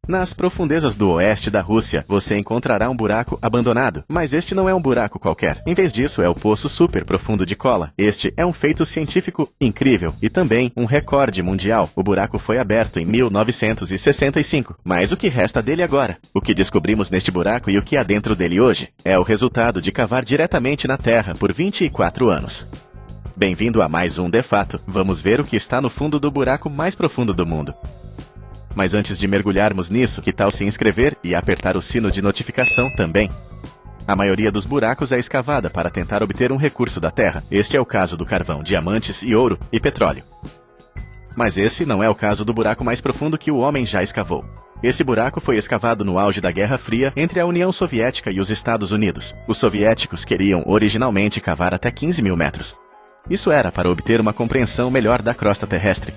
Nas profundezas do oeste da Rússia, você encontrará um buraco abandonado, mas este não é um buraco qualquer. Em vez disso, é o Poço Super Profundo de Kola. Este é um feito científico incrível e também um recorde mundial. O buraco foi aberto em 1965, mas o que resta dele agora? O que descobrimos neste buraco e o que há dentro dele hoje? É o resultado de cavar diretamente na Terra por 24 anos. Bem-vindo a mais um De Fato. Vamos ver o que está no fundo do buraco mais profundo do mundo. Mas antes de mergulharmos nisso, que tal se inscrever e apertar o sino de notificação também? A maioria dos buracos é escavada para tentar obter um recurso da Terra. Este é o caso do carvão, diamantes e ouro e petróleo. Mas esse não é o caso do buraco mais profundo que o homem já escavou. Esse buraco foi escavado no auge da Guerra Fria entre a União Soviética e os Estados Unidos. Os soviéticos queriam originalmente cavar até 15 mil metros. Isso era para obter uma compreensão melhor da crosta terrestre.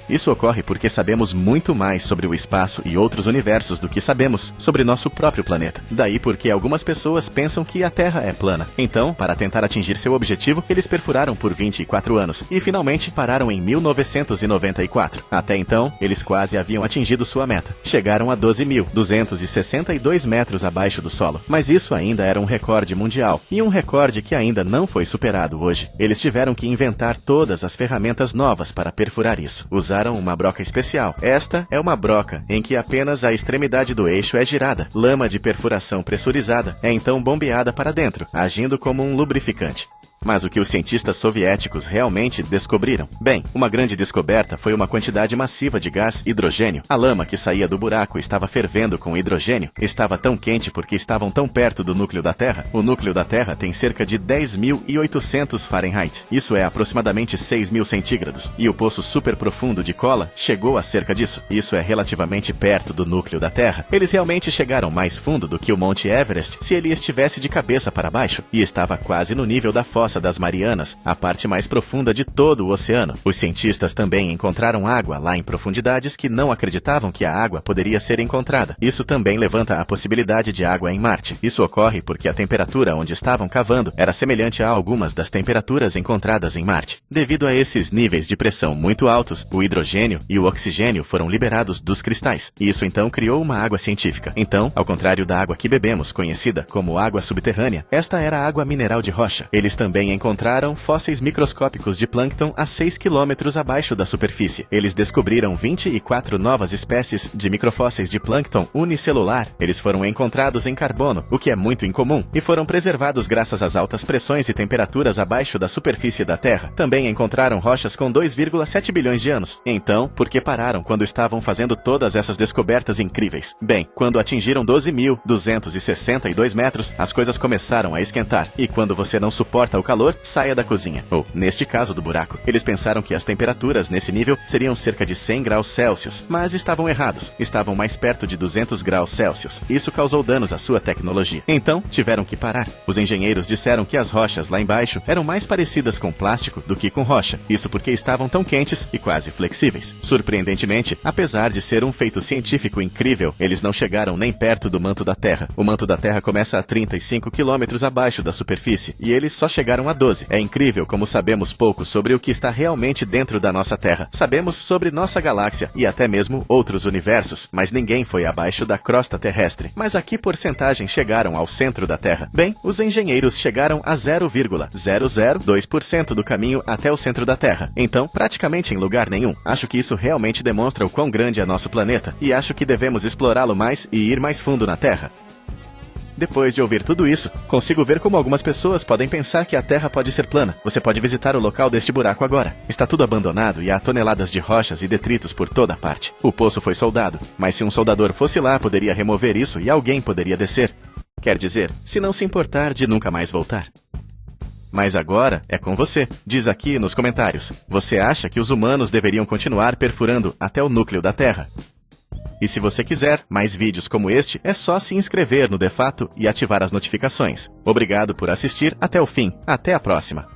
Isso ocorre porque sabemos muito mais sobre o espaço e outros universos do que sabemos sobre nosso próprio planeta. Daí porque algumas pessoas pensam que a Terra é plana. Então, para tentar atingir seu objetivo, eles perfuraram por 24 anos e finalmente pararam em 1994. Até então, eles quase haviam atingido sua meta. Chegaram a 12.262 metros abaixo do solo. Mas isso ainda era um recorde mundial e um recorde que ainda não foi superado hoje. Eles tiveram que inventar todas as ferramentas novas para perfurar isso. Usaram uma broca especial. Esta é uma broca em que apenas a extremidade do eixo é girada. Lama de perfuração pressurizada é então bombeada para dentro, agindo como um lubrificante. Mas o que os cientistas soviéticos realmente descobriram? Bem, uma grande descoberta foi uma quantidade massiva de gás hidrogênio. A lama que saía do buraco estava fervendo com hidrogênio. Estava tão quente porque estavam tão perto do núcleo da Terra. O núcleo da Terra tem cerca de 10.800 Fahrenheit. Isso é aproximadamente 6.000 centígrados. E o poço super profundo de Kola chegou a cerca disso. Isso é relativamente perto do núcleo da Terra. Eles realmente chegaram mais fundo do que o Monte Everest se ele estivesse de cabeça para baixo. E estava quase no nível da fossa das Marianas, a parte mais profunda de todo o oceano. Os cientistas também encontraram água lá em profundidades que não acreditavam que a água poderia ser encontrada. Isso também levanta a possibilidade de água em Marte. Isso ocorre porque a temperatura onde estavam cavando era semelhante a algumas das temperaturas encontradas em Marte. Devido a esses níveis de pressão muito altos, o hidrogênio e o oxigênio foram liberados dos cristais. Isso então criou uma água científica. Então, ao contrário da água que bebemos, conhecida como água subterrânea, esta era água mineral de rocha. Eles também encontraram fósseis microscópicos de plâncton a 6 quilômetros abaixo da superfície. Eles descobriram 24 novas espécies de microfósseis de plâncton unicelular. Eles foram encontrados em carbono, o que é muito incomum, e foram preservados graças às altas pressões e temperaturas abaixo da superfície da Terra. Também encontraram rochas com 2,7 bilhões de anos. Então, por que pararam quando estavam fazendo todas essas descobertas incríveis? Bem, quando atingiram 12.262 metros, as coisas começaram a esquentar. E quando você não suporta o calor, saia da cozinha. Ou, neste caso do buraco, eles pensaram que as temperaturas nesse nível seriam cerca de 100 graus Celsius, mas estavam errados. Estavam mais perto de 200 graus Celsius. Isso causou danos à sua tecnologia. Então, tiveram que parar. Os engenheiros disseram que as rochas lá embaixo eram mais parecidas com plástico do que com rocha. Isso porque estavam tão quentes e quase flexíveis. Surpreendentemente, apesar de ser um feito científico incrível, eles não chegaram nem perto do manto da Terra. O manto da Terra começa a 35 quilômetros abaixo da superfície, e eles só chegaram a 12. É incrível como sabemos pouco sobre o que está realmente dentro da nossa Terra. Sabemos sobre nossa galáxia e até mesmo outros universos, mas ninguém foi abaixo da crosta terrestre. Mas a que porcentagem chegaram ao centro da Terra? Bem, os engenheiros chegaram a 0,002% do caminho até o centro da Terra. Então, praticamente em lugar nenhum. Acho que isso realmente demonstra o quão grande é nosso planeta, e acho que devemos explorá-lo mais e ir mais fundo na Terra. Depois de ouvir tudo isso, consigo ver como algumas pessoas podem pensar que a Terra pode ser plana. Você pode visitar o local deste buraco agora. Está tudo abandonado e há toneladas de rochas e detritos por toda a parte. O poço foi soldado, mas se um soldador fosse lá, poderia remover isso e alguém poderia descer. Quer dizer, se não se importar de nunca mais voltar. Mas agora é com você. Diz aqui nos comentários. Você acha que os humanos deveriam continuar perfurando até o núcleo da Terra? E se você quiser mais vídeos como este, é só se inscrever no De Fato e ativar as notificações. Obrigado por assistir até o fim. Até a próxima!